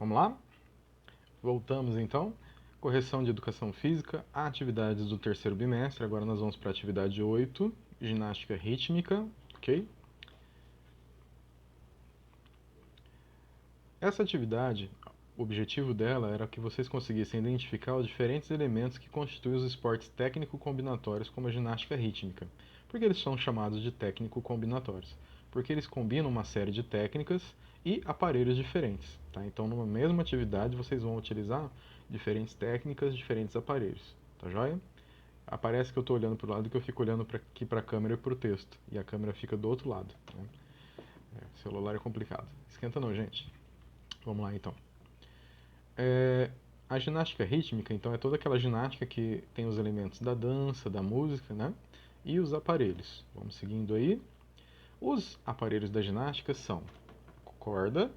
Vamos lá? Voltamos então. Correção de educação física, atividades do terceiro bimestre. Agora nós vamos para a atividade 8, ginástica rítmica, ok? Essa atividade, o objetivo dela era que vocês conseguissem identificar os diferentes elementos que constituem os esportes técnico-combinatórios, como a ginástica rítmica. Por que eles são chamados de técnico-combinatórios? Porque eles combinam uma série de técnicas e aparelhos diferentes. Tá? Então, numa mesma atividade, vocês vão utilizar diferentes técnicas, diferentes aparelhos. Tá joia? Aparece que eu estou olhando para o lado e que eu fico olhando aqui para a câmera e para o texto. E a câmera fica do outro lado. Né? Celular é complicado. Esquenta não, gente. Vamos lá então. A ginástica rítmica, então, é toda aquela ginástica que tem os elementos da dança, da música, né? E os aparelhos. Vamos seguindo aí. Os aparelhos da ginástica são corda,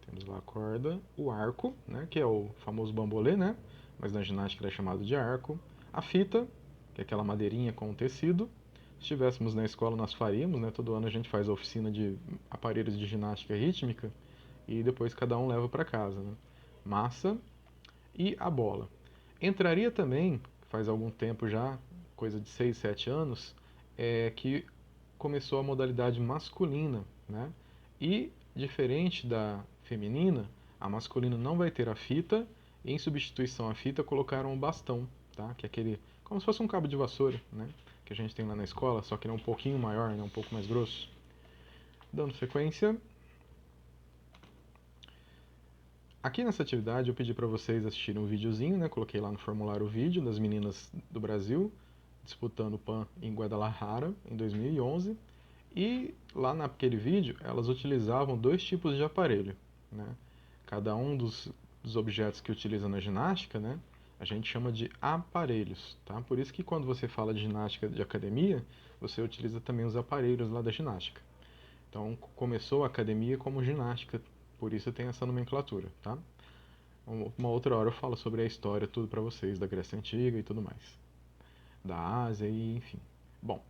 temos lá a corda, o arco, né? Que é o famoso bambolê, né? Mas na ginástica ele é chamado de arco. A fita, que é aquela madeirinha com tecido. Se estivéssemos na escola, nós faríamos, né? Todo ano a gente faz a oficina de aparelhos de ginástica rítmica e depois cada um leva para casa, né? Massa e a bola. Entraria também, faz algum tempo já, coisa de 6, 7 anos, que começou a modalidade masculina, né? E diferente da feminina, a masculina não vai ter a fita, e em substituição à fita colocaram um bastão, tá? Que é aquele, como se fosse um cabo de vassoura, né? Que a gente tem lá na escola, só que ele é um pouquinho maior, né? Um pouco mais grosso. Dando sequência, aqui nessa atividade eu pedi para vocês assistirem um videozinho, né? Coloquei lá no formulário o vídeo das meninas do Brasil disputando o PAN em Guadalajara em 2011. E lá naquele vídeo elas utilizavam dois tipos de aparelho, né? Cada um dos objetos que utiliza na ginástica, né? A gente chama de aparelhos, tá? Por isso que quando você fala de ginástica de academia, você utiliza também os aparelhos lá da ginástica. Então começou a academia como ginástica, por isso tem essa nomenclatura, tá? Uma outra hora eu falo sobre a história, tudo para vocês, da Grécia Antiga e tudo mais. Da Ásia e enfim. Bom,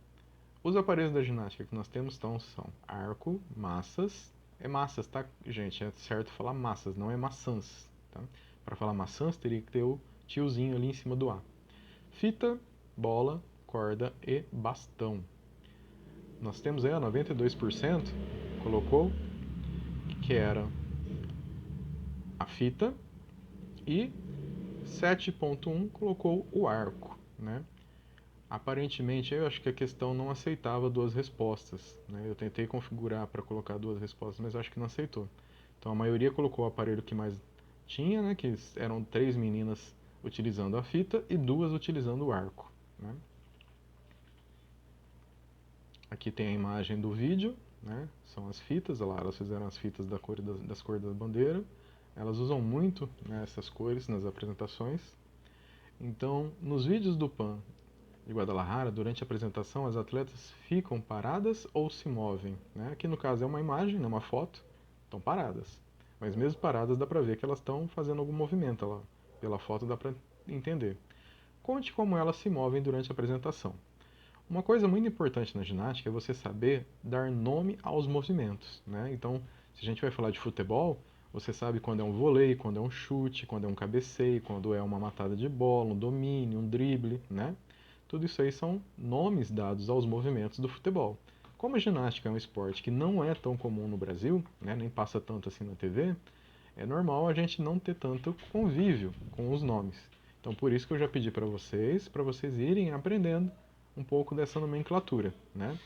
os aparelhos da ginástica que nós temos então são arco, massas. É massas, tá, gente? É certo falar massas, não é maçãs, tá? Para falar maçãs teria que ter o tiozinho ali em cima do A. Fita, bola, corda e bastão. Nós temos aí, 92% colocou que era a fita e 7.1 colocou o arco, né? Aparentemente, eu acho que a questão não aceitava duas respostas, né? Eu tentei configurar para colocar duas respostas, mas acho que não aceitou. Então a maioria colocou o aparelho que mais tinha, né? Que eram 3 meninas utilizando a fita e 2 utilizando o arco, né? Aqui tem a imagem do vídeo, né? São as fitas, olha lá, elas fizeram as fitas das cores da bandeira. Elas usam muito, né, essas cores nas apresentações. Então, nos vídeos do PAN de Guadalajara, durante a apresentação, as atletas ficam paradas ou se movem, né? Aqui no caso é uma imagem, né, uma foto, estão paradas. Mas mesmo paradas dá para ver que elas estão fazendo algum movimento lá. Pela foto dá para entender. Conte como elas se movem durante a apresentação. Uma coisa muito importante na ginástica é você saber dar nome aos movimentos, né? Então, se a gente vai falar de futebol, você sabe quando é um voleio, quando é um chute, quando é um cabeceio, quando é uma matada de bola, um domínio, um drible, né? Tudo isso aí são nomes dados aos movimentos do futebol. Como a ginástica é um esporte que não é tão comum no Brasil, né, nem passa tanto assim na TV, é normal a gente não ter tanto convívio com os nomes. Então por isso que eu já pedi para vocês irem aprendendo um pouco dessa nomenclatura, né?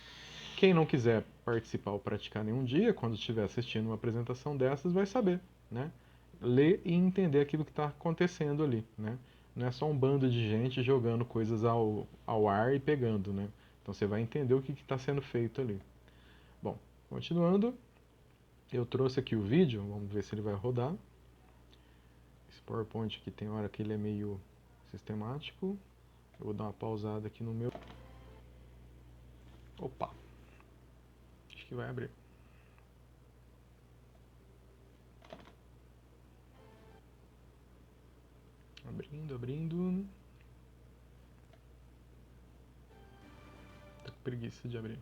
Quem não quiser participar ou praticar nenhum dia, quando estiver assistindo uma apresentação dessas, vai saber, né? Ler e entender aquilo que está acontecendo ali, né? Não é só um bando de gente jogando coisas ao ar e pegando, né? Então você vai entender o que está sendo feito ali. Bom, continuando, eu trouxe aqui o vídeo, vamos ver se ele vai rodar. Esse PowerPoint aqui tem hora que ele é meio sistemático. Eu vou dar uma pausada aqui no meu. Opa! Acho que vai abrir. Abrindo, abrindo. Tô com preguiça de abrir.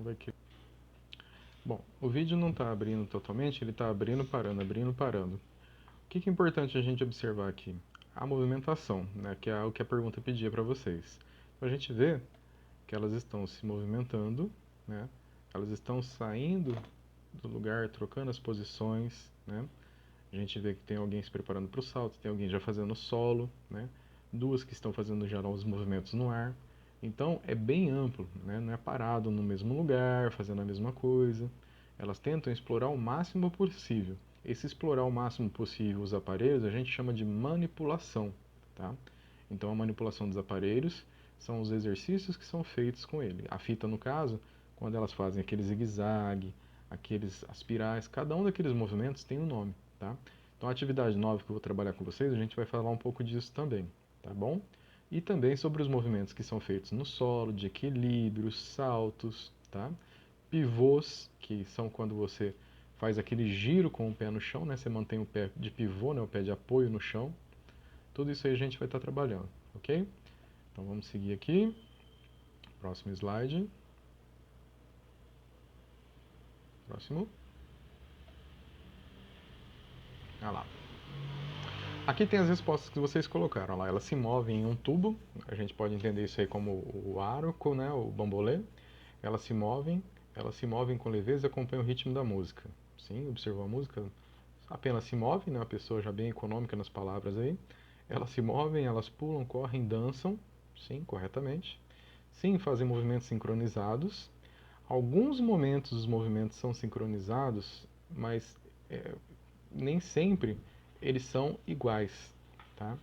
ver aqui. Bom, o vídeo não está abrindo totalmente, ele está abrindo, parando, abrindo, parando. O que é importante a gente observar aqui? A movimentação, né, que é o que a pergunta pedia para vocês. Então a gente vê que elas estão se movimentando, né, elas estão saindo do lugar, trocando as posições, né. A gente vê que tem alguém se preparando para o salto, tem alguém já fazendo solo, né, duas que estão fazendo já os movimentos no ar. Então é bem amplo, né, não é parado no mesmo lugar, fazendo a mesma coisa. Elas tentam explorar o máximo possível. Esse explorar o máximo possível os aparelhos a gente chama de manipulação, tá? Então a manipulação dos aparelhos são os exercícios que são feitos com ele. A fita, no caso, quando elas fazem aquele zigue-zague, aqueles aspirais, cada um daqueles movimentos tem um nome, tá? Então a atividade 9 que eu vou trabalhar com vocês, a gente vai falar um pouco disso também, tá bom? E também sobre os movimentos que são feitos no solo, de equilíbrio, saltos, tá? Pivôs, que são quando você faz aquele giro com o pé no chão, né? Você mantém o pé de pivô, né? O pé de apoio no chão. Tudo isso aí a gente vai estar trabalhando, ok? Então vamos seguir aqui. Próximo slide. Próximo. Ah lá. Aqui tem as respostas que vocês colocaram lá. Elas se movem em um tubo. A gente pode entender isso aí como o arco, né? O bambolê. Elas se movem com leveza e acompanham o ritmo da música. Sim, observou a música? Apenas se move, né? Uma pessoa já bem econômica nas palavras aí. Elas se movem, elas pulam, correm, dançam. Sim, corretamente. Sim, fazem movimentos sincronizados. Alguns momentos os movimentos são sincronizados, mas é, nem sempre eles são iguais, tá?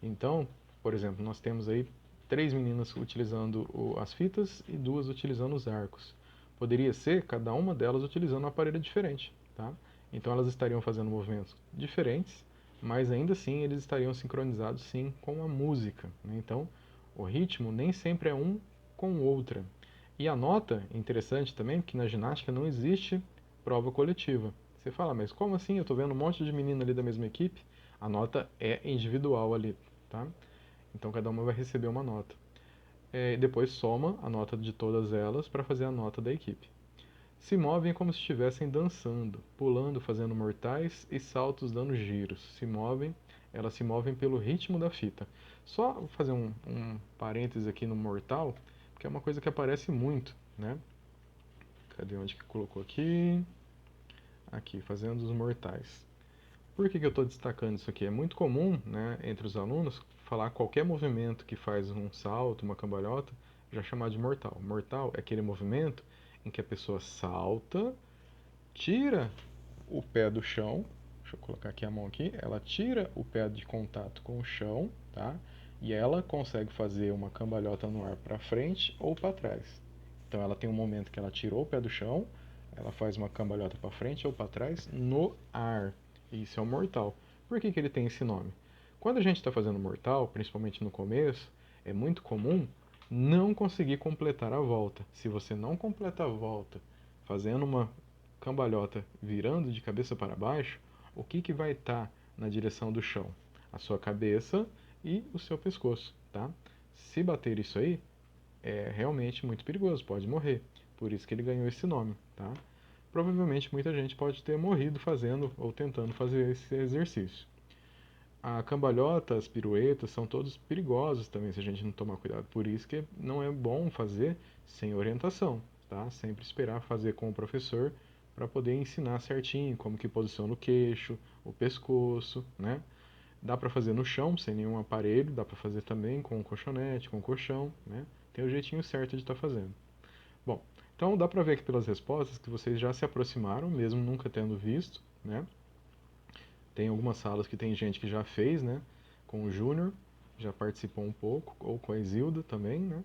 Então, por exemplo, nós temos aí três meninas utilizando as fitas e duas utilizando os arcos. Poderia ser cada uma delas utilizando um aparelho diferente, tá? Então elas estariam fazendo movimentos diferentes, mas ainda assim eles estariam sincronizados sim com a música, né? Então, o ritmo nem sempre é um com outra. E a nota, interessante também, que na ginástica não existe prova coletiva. Você fala, mas como assim? Eu estou vendo um monte de menina ali da mesma equipe. A nota é individual ali, tá? Então cada uma vai receber uma nota. Depois soma a nota de todas elas para fazer a nota da equipe. Se movem como se estivessem dançando, pulando, fazendo mortais e saltos dando giros. Elas se movem pelo ritmo da fita. Só fazer um parênteses aqui no mortal, porque é uma coisa que aparece muito, né? Cadê onde que colocou aqui? Aqui, fazendo os mortais. Por que eu estou destacando isso aqui? É muito comum, né, entre os alunos, falar qualquer movimento que faz um salto, uma cambalhota, já chamar de mortal. Mortal é aquele movimento em que a pessoa salta, tira o pé do chão, deixa eu colocar aqui a mão aqui, ela tira o pé de contato com o chão, tá? E ela consegue fazer uma cambalhota no ar para frente ou para trás. Então ela tem um momento que ela tirou o pé do chão, ela faz uma cambalhota para frente ou para trás no ar. Isso é o mortal. Por que ele tem esse nome? Quando a gente está fazendo mortal, principalmente no começo, é muito comum não conseguir completar a volta. Se você não completa a volta fazendo uma cambalhota virando de cabeça para baixo, o que vai estar na direção do chão? A sua cabeça e o seu pescoço, tá? Se bater isso aí, é realmente muito perigoso, pode morrer. Por isso que ele ganhou esse nome, tá? Provavelmente muita gente pode ter morrido fazendo ou tentando fazer esse exercício. A cambalhota, as piruetas são todos perigosos também se a gente não tomar cuidado. Por isso que não é bom fazer sem orientação, tá? Sempre esperar fazer com o professor para poder ensinar certinho como que posiciona o queixo, o pescoço, né? Dá para fazer no chão, sem nenhum aparelho, dá para fazer também com um colchonete, com um colchão, né? Tem o jeitinho certo de estar fazendo. Bom, então dá para ver aqui pelas respostas que vocês já se aproximaram, mesmo nunca tendo visto, né? Tem algumas salas que tem gente que já fez, né? Com o Júnior, já participou um pouco, ou com a Isilda também, né?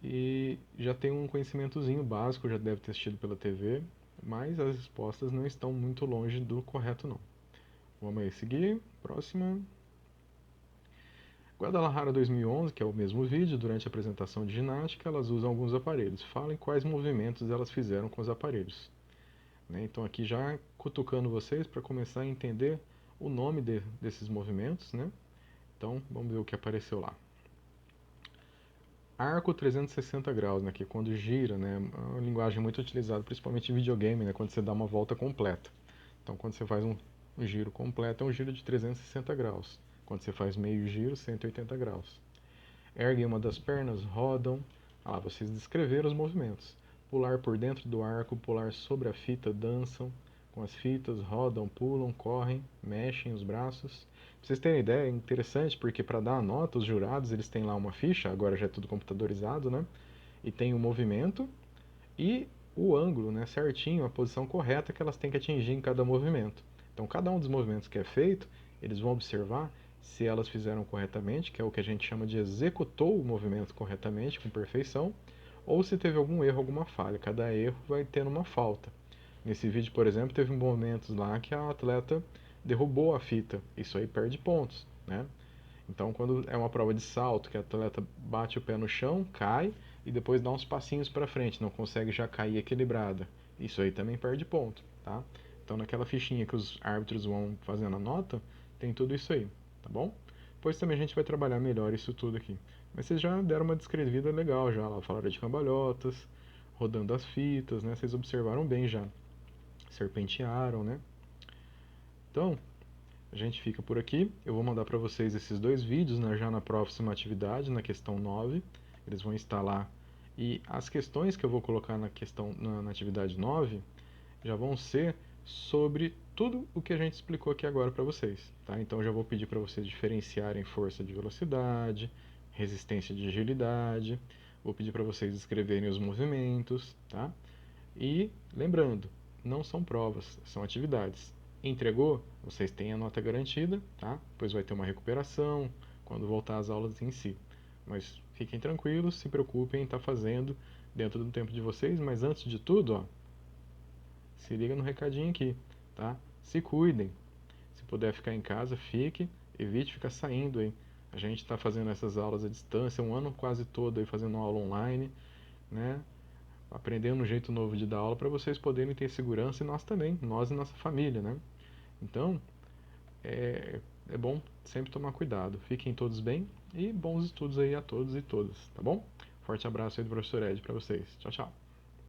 E já tem um conhecimentozinho básico, já deve ter assistido pela TV, mas as respostas não estão muito longe do correto não. Vamos aí seguir, próxima. Guadalajara 2011, que é o mesmo vídeo, durante a apresentação de ginástica, elas usam alguns aparelhos. Falem quais movimentos elas fizeram com os aparelhos. Né? Então aqui já cutucando vocês para começar a entender o nome desses movimentos, né? Então vamos ver o que apareceu lá. arco 360 graus, né, que é quando gira, né, é uma linguagem muito utilizada principalmente em videogame, né, quando você dá uma volta completa. Então, quando você faz um giro completo, é um giro de 360 graus. Quando você faz meio giro, 180 graus. Erguem uma das pernas, rodam. Ah, vocês descreveram os movimentos. Pular por dentro do arco, pular sobre a fita, dançam com as fitas, rodam, pulam, correm, mexem os braços. Pra vocês terem ideia, é interessante porque para dar a nota, os jurados eles têm lá uma ficha, agora já é tudo computadorizado, né? E tem o movimento e o ângulo, né, certinho, a posição correta que elas têm que atingir em cada movimento. Então, cada um dos movimentos que é feito, eles vão observar se elas fizeram corretamente, que é o que a gente chama de executou o movimento corretamente, com perfeição, ou se teve algum erro, alguma falha. Cada erro vai tendo uma falta. Nesse vídeo, por exemplo, teve momentos lá que a atleta derrubou a fita. Isso aí perde pontos, né? Então, quando é uma prova de salto, que a atleta bate o pé no chão, cai e depois dá uns passinhos para frente, não consegue já cair equilibrada. Isso aí também perde ponto, tá? Então, naquela fichinha que os árbitros vão fazendo a nota, tem tudo isso aí, tá bom? Depois também a gente vai trabalhar melhor isso tudo aqui. Mas vocês já deram uma descrevida legal já, lá falaram de cambalhotas, rodando as fitas, né? Vocês observaram bem já. Serpentearam, né? Então, a gente fica por aqui. Eu vou mandar para vocês esses dois vídeos, né, já na próxima atividade, na questão 9. Eles vão estar lá. E as questões que eu vou colocar na atividade 9 já vão ser sobre tudo o que a gente explicou aqui agora para vocês. Tá? Então já vou pedir para vocês diferenciarem força de velocidade, resistência de agilidade. Vou pedir para vocês escreverem os movimentos. Tá? E lembrando, não são provas, são atividades. Entregou? Vocês têm a nota garantida, tá? Depois vai ter uma recuperação quando voltar às aulas em si. Mas fiquem tranquilos, se preocupem em estar fazendo dentro do tempo de vocês, mas antes de tudo, ó, se liga no recadinho aqui, tá? Se cuidem. Se puder ficar em casa, fique, evite ficar saindo aí. A gente está fazendo essas aulas à distância, um ano quase todo aí fazendo aula online, né? Aprendendo um jeito novo de dar aula para vocês poderem ter segurança e nós também, nós e nossa família, né? Então, é bom sempre tomar cuidado. Fiquem todos bem e bons estudos aí a todos e todas, tá bom? Forte abraço aí do professor Ed para vocês. Tchau, tchau.